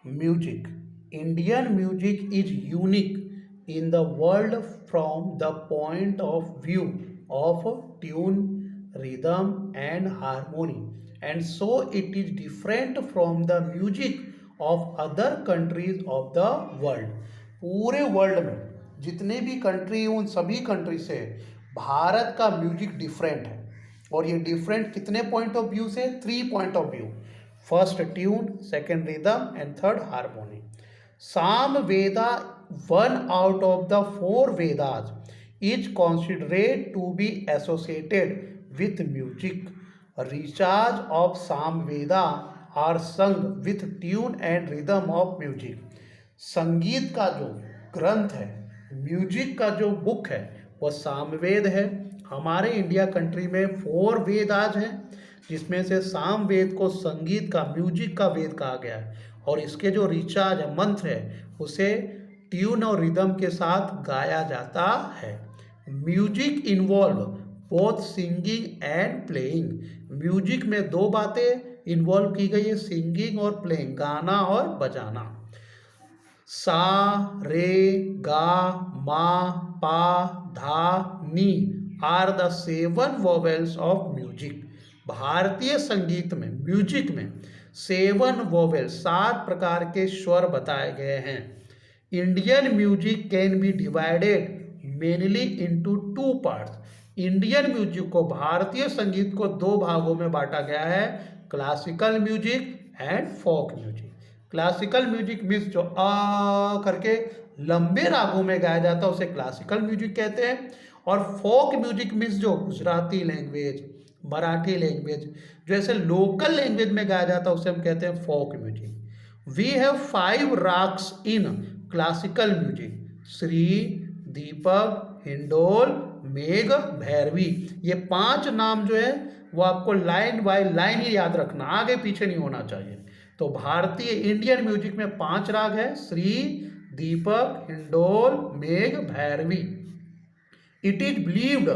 Music. Indian music is unique in the world from the point of view of tune, rhythm, and harmony. And so it is different from the music of other countries of the world. पूरे world में जितने भी country उन सभी country से भारत का music different है। और ये डिफरेंट कितने पॉइंट ऑफ व्यू से? 3 point of view. First tune, second rhythm and third harmony. Sama Veda, one out of the 4 Vedas, is considered to be associated with music. Rituals of Samveda are sung with tune and rhythm of music. संगीत का जो ग्रंथ है, music का जो book है, वह सामवेद है। हमारे इंडिया कंट्री में 4 वेद आज हैं, जिसमें से सामवेद को संगीत का, म्यूजिक का वेद कहा गया है। और इसके जो रिचार्ज है, मंत्र है, उसे ट्यून और रिदम के साथ गाया जाता है। Music involve both singing and playing. Music में 2 बातें इन्वॉल्व की गई है, सिंगिंग और प्लेइंग, गाना और बजाना। सा, रे, गा, ma, pa, dha, ni are the 7 vowels of music. भारतीय संगीत में, म्यूजिक में 7 वोवेल, 7 प्रकार के स्वर बताए गए हैं। Indian music can be divided mainly into 2 parts. Indian music को, भारतीय संगीत को 2 भागों में बांटा गया है, classical music and folk music. Classical music means जो आ करके लंबे रागों में गाया जाता है उसे क्लासिकल म्यूजिक कहते हैं। और फोक म्यूजिक मीन्स जो गुजराती लैंग्वेज, मराठी लैंग्वेज, जो ऐसे लोकल लैंग्वेज में गाया जाता है उसे हम कहते हैं folk music. We have 5 ragas in classical music: Shri, Deepak, Hindol, Megh, Bhairavi. ये 5 नाम जो है वो आपको लाइन बाय लाइन ही याद रखना, आगे पीछे नहीं होना चाहिए। तो भारतीय इंडियन म्यूजिक में 5 राग है: Shri, Deepak, Hindol, Megh, Bhairavi. It is believed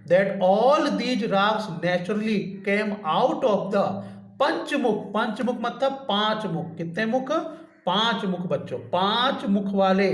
that all these ragas naturally came out of the Panchmukh. Panchmukh मतलब 5 मुख। कितने मुख? 5 मुख बच्चों। 5 मुख वाले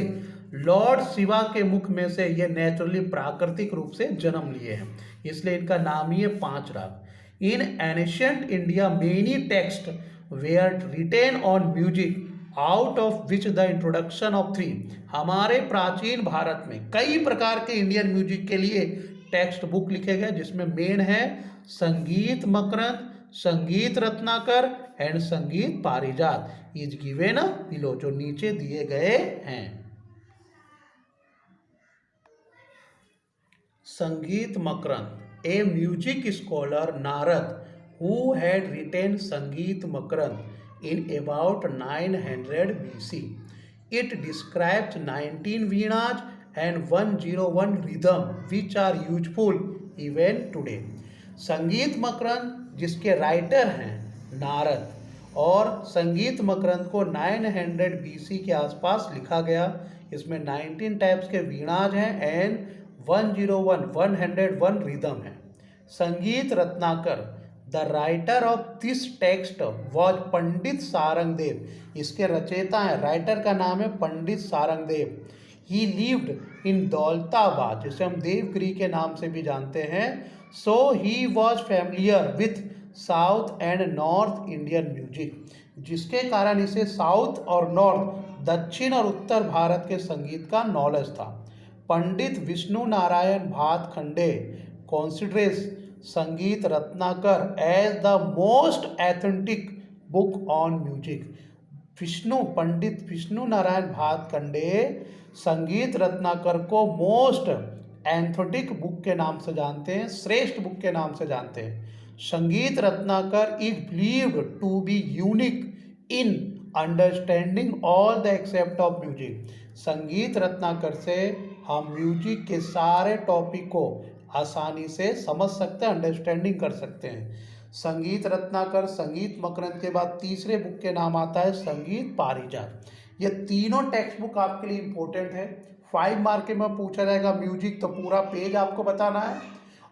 लॉर्ड शिवा के मुख में से ये नेचुरली, प्राकृतिक रूप से जन्म लिए हैं, इसलिए इनका नाम ही है 5 राग। इन ancient India many text were written on music, out of which the introduction of 3। हमारे प्राचीन भारत में कई प्रकार के इंडियन म्यूजिक के लिए टेक्स्ट बुक लिखे गए, जिसमें मेन है संगीत मकरंद, संगीत रत्नाकर एंड संगीत पारिजात इज गिवेन बिलो, जो नीचे दिए गए हैं। Sangeet Makarand, a music scholar Narad who had written Sangeet Makarand in about 900 BC. It describes 19 Veenas and 101 rhythm which are useful even today. संगीत मकरंद जिसके राइटर हैं नारद, और संगीत मकरंद को 900 BC के आसपास लिखा गया। इसमें 19 टाइप्स के वीणाज हैं एंड 101 रिदम है। Sangeet Ratnakar, the writer of this text was Pandit Sarangdev. इसके रचयिता हैं, राइटर का नाम है Pandit Sarangdev. He lived in Daulatabad, जिसे हम देवगिरी के नाम से भी जानते हैं। So he was familiar with south and north Indian music, जिसके कारण इसे साउथ और नॉर्थ, दक्षिण और उत्तर भारत के संगीत का नॉलेज था। पंडित Vishnu Narayan Bhatkhande considers Sangeet Ratnakar as the most authentic book on music. Pandit Vishnu Narayan Bhatkhande Sangeet Ratnakar को मोस्ट एथेंटिक बुक के नाम से जानते हैं, श्रेष्ठ बुक के नाम से जानते हैं। Sangeet Ratnakar is believed to be unique in understanding all the एक्सेप्ट ऑफ म्यूजिक। संगीत रत्नाकर से हम म्यूजिक के सारे टॉपिक को आसानी से समझ सकते हैं, अंडरस्टैंडिंग कर सकते हैं। संगीत रत्नाकर, संगीत मकरंद के बाद तीसरे बुक के नाम आता है संगीत पारिजात। ये तीनों टेक्स्ट बुक आपके लिए इंपॉर्टेंट है। 5 मार्क में पूछा जाएगा म्यूजिक तो पूरा पेज आपको बताना है,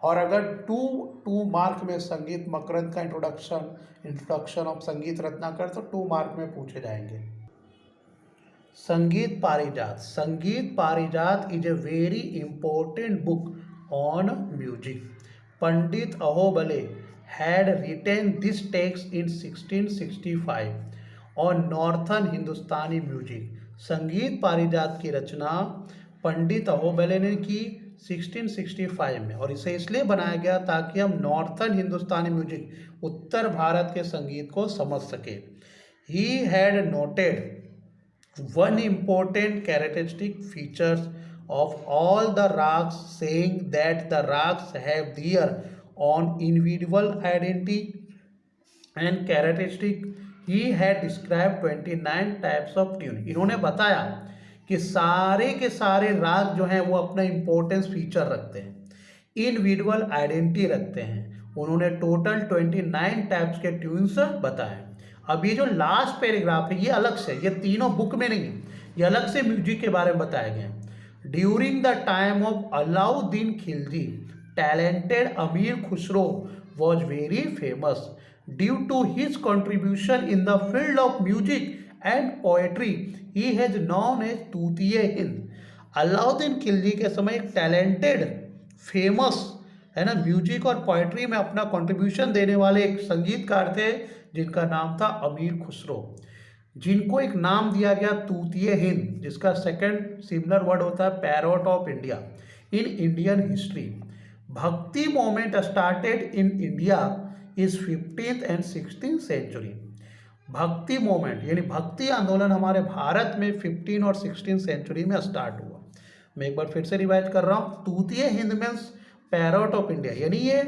और अगर 2 मार्क में संगीत मकरंद का इंट्रोडक्शन ऑफ संगीत रत्नाकर तो 2 मार्क में पूछे जाएंगे। संगीत पारिजात. संगीत पारिजात is a very important book on music. Pandit Ahobale had written this text in 1665 on Northern Hindustani music. संगीत पारिजात की रचना पंडित अहोबले ने की 1665 में, और इसे इसलिए बनाया गया ताकि हम नॉर्थर्न हिंदुस्तानी म्यूजिक, उत्तर भारत के संगीत को समझ सके. He had noted one important characteristic features of all the rags, saying that the rags have their own individual identity and characteristic. He had described 29 types of tune. इन्होंने बताया कि सारे के सारे राग जो हैं वो अपना इम्पोर्टेंस फीचर रखते हैं, इंडिविजुअल आइडेंटिटी रखते हैं. उन्होंने टोटल 29 टाइप्स के ट्यून्स बताए. अब ये जो लास्ट पैराग्राफ है ये अलग से, ये तीनों बुक में नहीं है, ये अलग से म्यूजिक के बारे में बताया गया है. During the time of Alauddin Khilji, talented Amir Khusro was very famous due to his contribution in the field of music and poetry. He has known as Tutiye Hind. Alauddin Khilji के समय एक टैलेंटेड, फेमस है ना, म्यूजिक और पोएट्री में अपना कंट्रीब्यूशन देने वाले एक संगीतकार थे जिनका नाम था अमीर खुसरो, जिनको एक नाम दिया गया तूतिए हिंद, जिसका सेकंड सिमिलर वर्ड होता है parrot of India in Indian history. Bhakti movement started in India is 15th and 16th century. Bhakti movement यानी भक्ति आंदोलन हमारे भारत में 15 और 16 सेंचुरी में स्टार्ट हुआ. मैं एक बार फिर से रिवाइज कर रहा हूँ. Tutiye Hind means parrot of India, यानी ये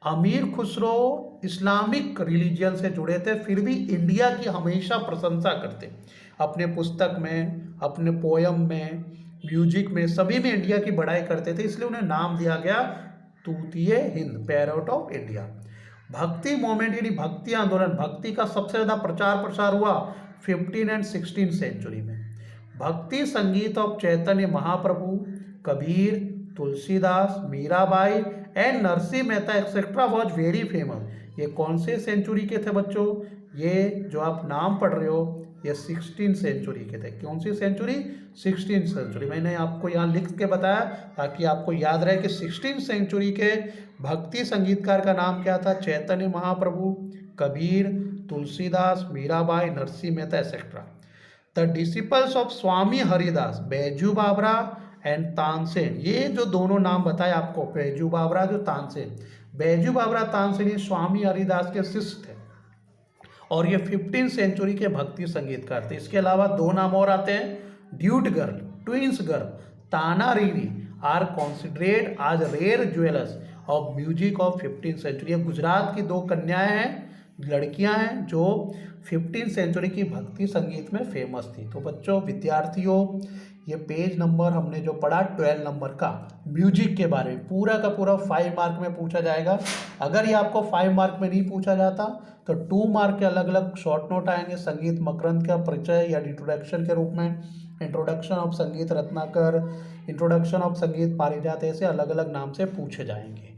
अमीर खुसरो इस्लामिक रिलीजियन से जुड़े थे, फिर भी इंडिया की हमेशा प्रशंसा करते. अपने पुस्तक में, अपने पोयम में, म्यूजिक में, सभी में इंडिया की बड़ाई करते थे, इसलिए उन्हें नाम दिया गया तूतिए हिंद, पैरोट ऑफ इंडिया. भक्ति मोमेंट यानी भक्ति आंदोलन, भक्ति का सबसे ज़्यादा प्रचार प्रसार हुआ 15 एंड 16 सेंचुरी में. Bhakti sangeet of Chaitanya Mahaprabhu, Kabir, Tulsidas, Mirabai and Narsinh Mehta etcetera was very famous. ये कौन से सेंचुरी के थे बच्चों? ये जो आप नाम पढ़ रहे हो ये 16 सेंचुरी के थे. कौन सी सेंचुरी? 16 सेंचुरी. मैंने आपको यहाँ लिख के बताया ताकि आपको याद रहे कि 16 सेंचुरी के भक्ति संगीतकार का नाम क्या था? Chaitanya Mahaprabhu, Kabir, Tulsidas, Mirabai, Narsinh Mehta etcetera. The disciples of Swami Haridas, Baiju Bawra and Tansen. ये जो दोनों नाम बताए आपको, बैजू बावरा जो तानसेन, बैजू बावरा तानसेन ये स्वामी हरिदास के शिष्य थे और ये 15 सेंचुरी के भक्ति संगीतकार थे. इसके अलावा दो नाम और आते हैं, duet girl, twins girl, Tana Riri are considered as rare jewellers of music of 15 century. Gujarat की दो कन्याएं हैं, लड़कियां हैं जो 15 सेंचुरी की भक्ति संगीत में फेमस थी. तो बच्चों, विद्यार्थियों, ये पेज नंबर हमने जो पढ़ा 12 नंबर का म्यूजिक के बारे में, पूरा का पूरा 5 मार्क में पूछा जाएगा. अगर ये आपको 5 मार्क में नहीं पूछा जाता तो 2 मार्क के अलग अलग शॉर्ट नोट आएंगे. संगीत मकरंद का परिचय या इंट्रोडक्शन के रूप में, इंट्रोडक्शन ऑफ संगीत रत्नाकर, इंट्रोडक्शन ऑफ संगीत पारिजात, ऐसे अलग अलग नाम से पूछे जाएंगे.